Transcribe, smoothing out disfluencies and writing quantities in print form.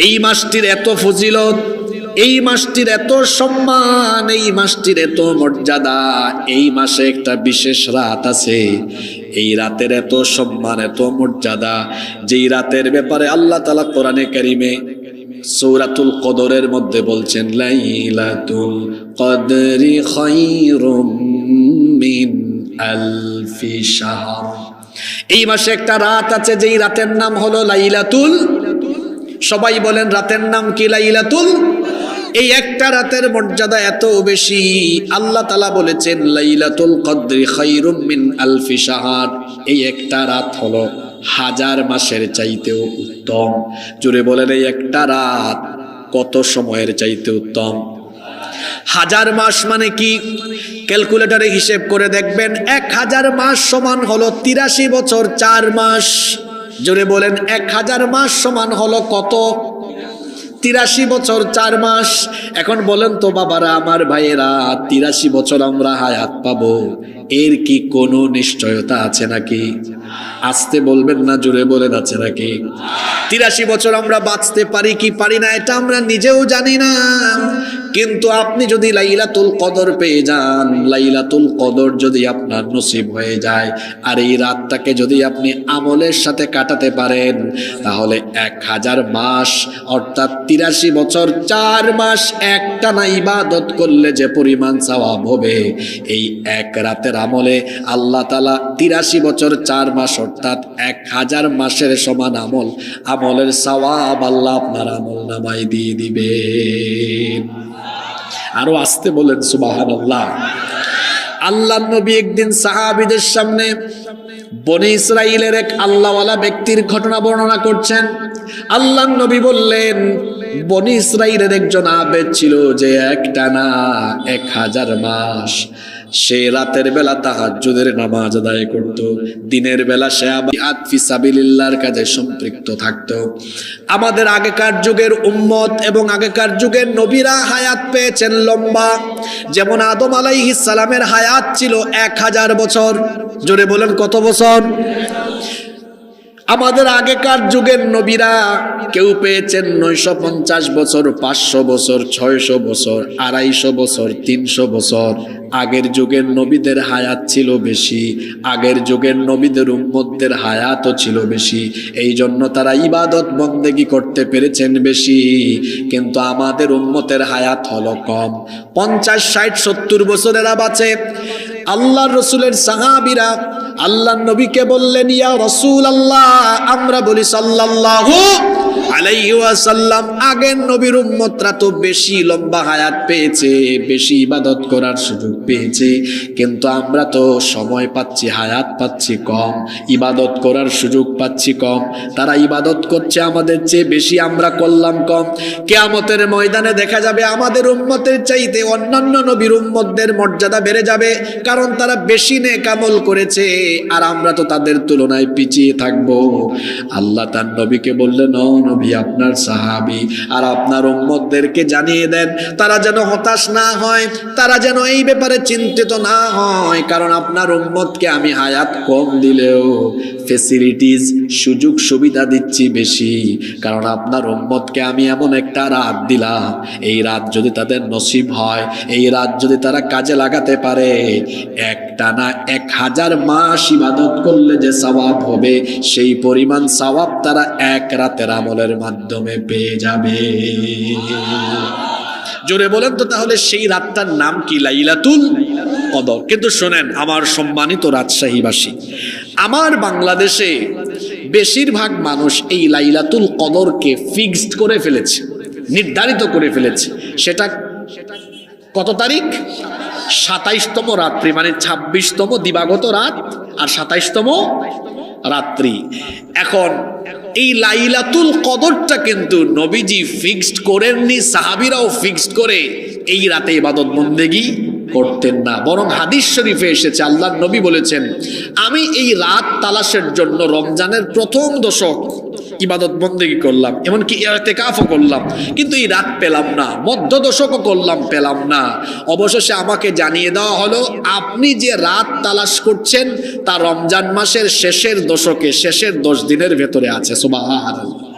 এই মাসটির এত ফজিলত, এই মাসটির এত সম্মান, এই মাসটির এত মর্যাদা। এই মাসে একটা বিশেষ রাত আছে, এই রাতের এত সম্মান, এত মর্যাদা, যেই রাতের ব্যাপারে আল্লাহ তাআলা কোরআনে কারিমে সূরাতুল কদরের মধ্যে বলছেন, লাইলাতুল কদরি খায়রুম মিন আলফি শাহর। এই মাসে একটা রাত আছে, যেই রাতের নাম হলো লাইলাতুল, সবাই বলেন রাতের নাম কি? লাইলাতুল। এই একটা রাতের মর্যাদা এত বেশি, আল্লাহ তাআলা বলেছেন লাইলাতুল কদরি খায়রুম মিন আলফি শাহর। এই একটা রাত হলো হাজার মাসের চাইতেও উত্তম। জোরে বলেন এই একটা রাত কত সময়ের চাইতে উত্তম? হাজার মাস মানে কি? ক্যালকুলেটরে হিসেব করে দেখবেন 1000 মাস সমান হলো 83 বছর 4 মাস। জোরে বলেন 1000 মাস সমান হলো কত? 83 বছর 4 মাস। এখন বলেন তো বাবারা, আমার ভাইয়েরা, 83 বছর আমরা হায়াত পাবো, এর কি কোনো নিশ্চয়তা আছে নাকি? আসতে বলবেন না, জোরে বলেন আছে নাকি? 83 বছর আমরা বাঁচতে পারি কি পারি না এটা আমরা নিজেও জানি না। কিন্তু আপনি যদি লাইলাতুল কদর পেয়ে যান, লাইলাতুল কদর যদি আপনার নসিব হয়ে যায়, আর এই রাতটাকে যদি আপনি আমলের সাথে কাটাতে পারেন, তাহলে 1000 মাস অর্থাৎ 83 বছর 4 মাস একটানা ইবাদত করলে যে পরিমাণ সওয়াব হবে, এই এক রাতের আমলে আল্লাহ তাআলা 83 বছর 4 মাস অর্থাৎ 1000 মাসের সমান আমলের সওয়াব আল্লাহ আপনার আমলনামায় দিয়ে দিবেন। আরো আসতে বলেন সুবহানাল্লাহ। আল্লাহর নবী একদিন সাহাবীদের সামনে বনি ইসরাইলের এক আল্লাহওয়ালা ব্যক্তির ঘটনা বর্ণনা করছেন। আল্লাহর নবী বললেন, বনি ইসরাইলের একজন আবেদ ছিল যে একটানা 1000 মাস সে রাতের বেলা তাহাজ্জুদের নামাজ আদায় করত, দিনের বেলা সে জিহাদ ফি সাবিলিল্লাহর কাজে সম্পৃক্ত থাকত। আমাদের আগেকার যুগের উম্মত এবং আগেকার যুগের নবীরা হায়াত পেয়েছেন লম্বা। যেমন আদম আলাইহিস সালামের হায়াত ছিল 1000 বছর। জোরে বলেন কত বছর? আমাদের আগেকার যুগের নবীরা কেউ পেয়েছেন 950 বছর, 500 বছর, 600 বছর, 250 বছর, 300 বছর। আগের যুগের নবীদের হায়াত ছিল বেশি, আগের যুগের নবীদের উম্মতদের হায়াতও ছিল বেশি। এই জন্য তারা ইবাদত বন্দেগী করতে পেরেছেন বেশি। কিন্তু আমাদের উম্মতের হায়াত হলো কম, 50, 60, 70 বছরেরা বাঁচে। আল্লাহর রাসূলের সাহাবীরা আল্লাহর নবীকে বললেন, ইয়া রাসূলুল্লাহ, আমরা বলি সাল্লাল্লাহু আলাইহি ওয়াসাল্লাম, আগের নবীর উম্মতরা তো বেশি লম্বা হায়াত পেয়েছে, বেশি ইবাদত করার সুযোগ পেয়েছে, কিন্তু আমরা তো সময় পাচ্ছি, হায়াত পাচ্ছি কম, ইবাদত করার সুযোগ পাচ্ছি কম। তারা ইবাদত করছে আমাদের চেয়ে বেশি, আমরা করলাম কম। কিয়ামতের ময়দানে দেখা যাবে আমাদের উম্মতের চাইতে অন্যান্য নবীর উম্মতদের মর্যাদা বেড়ে যাবে, কারণ তারা বেশি নেক আমল করেছে, আর আমরা তো তাদের তুলনায় পিছিয়ে থাকবো। আল্লাহ তার নবীকে বললেন, ও নবী, আপনার সাহাবী আর আপনার উম্মতদেরকে জানিয়ে দেন, তারা যেন হতাশ না হয়, তারা যেন এই ব্যাপারে চিন্তিত না হয়, কারণ আপনার উম্মতকে আমি হায়াত কম দিলেও ফেসিলিটিস, সুযোগ সুবিধা দিচ্ছি বেশি, কারণ আপনার উম্মতকে আমি এমন একটা রাত দিলাম, এই রাত যদি তাদের নসিব হয়, এই রাত যদি তারা কাজে লাগাতে পারে, একটানা 1000 মাস ইবাদত করলে যে সওয়াব হবে, সেই পরিমাণ সওয়াব তারা এক রাতের আমলের মাধ্যমে পেয়ে যাবে। জোরে বলেন তো তাহলে সেই রাতটার নাম কি? লাইলাতুল কদর। কিন্তু শোনেন আমার সম্মানিত রাজশাহীবাসী, আমার বাংলাদেশে বেশিরভাগ মানুষ এই লাইলাতুল কদরকে ফিক্সড করে ফেলেছে, নির্ধারিত করে ফেলেছে। সেটা কত তারিখ? 27তম রাত্রি, মানে 26তম দিবাগত রাত আর 27তম রাত্রি। এখন এই লাইলাতুল কদরটা কিন্তু নবীজি ফিক্সড করেননি, সাহাবীরাও ফিক্সড করে এই রাতে ইবাদত বন্দেগী করতেন না, বরং হাদিস শরীফে এসেছে আল্লাহর নবী বলেছেন, আমি এই রাত তালাশের জন্য রমজানের প্রথম দশক ইবাদত বন্দেগী করলাম, এমনকি ইতিকাফও করলাম, কিন্তু এই রাত পেলাম না, মধ্য দশকও করলাম, পেলাম না। অবশেষে আমাকে জানিয়ে দেওয়া হলো, আপনি যে রাত তালাশ করছেন তা রমজান মাসের শেষের দশকে, শেষের 10 দিনের ভেতরে আছে। সুবহানাল্লাহ।